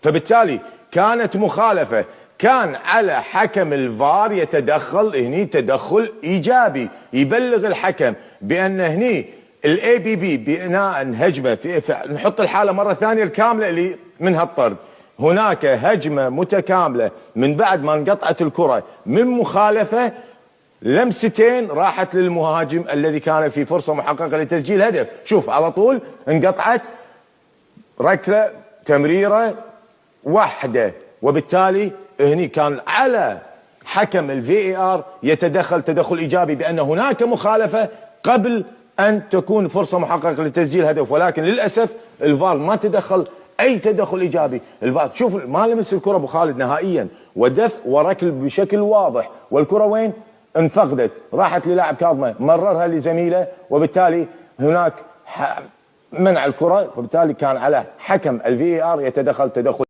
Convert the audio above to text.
فبالتالي كانت مخالفة، كان على حكم الفار يتدخل هني تدخل إيجابي، يبلغ الحكم بأن هني الاي بي بي بناء هجمة في نحط الحالة مرة ثانية الكاملة اللي من هالطرد، هناك هجمة متكاملة من بعد ما انقطعت الكرة من مخالفة، لمستين راحت للمهاجم الذي كان في فرصة محققة لتسجيل هدف. شوف على طول انقطعت، ركلة تمريرة واحدة، وبالتالي هني كان على حكم الفي ار يتدخل تدخل ايجابي بان هناك مخالفة قبل ان تكون فرصة محققة لتسجيل هدف، ولكن للاسف الفار ما تدخل اي تدخل ايجابي. الفار شوف ما لمس الكرة ابو خالد نهائيا، ودف وركل بشكل واضح، والكرة وين؟ انفقدت، راحت للاعب كاظمة مررها لزميله، وبالتالي هناك منع الكرة، وبالتالي كان على حكم الفي ار يتدخل تدخل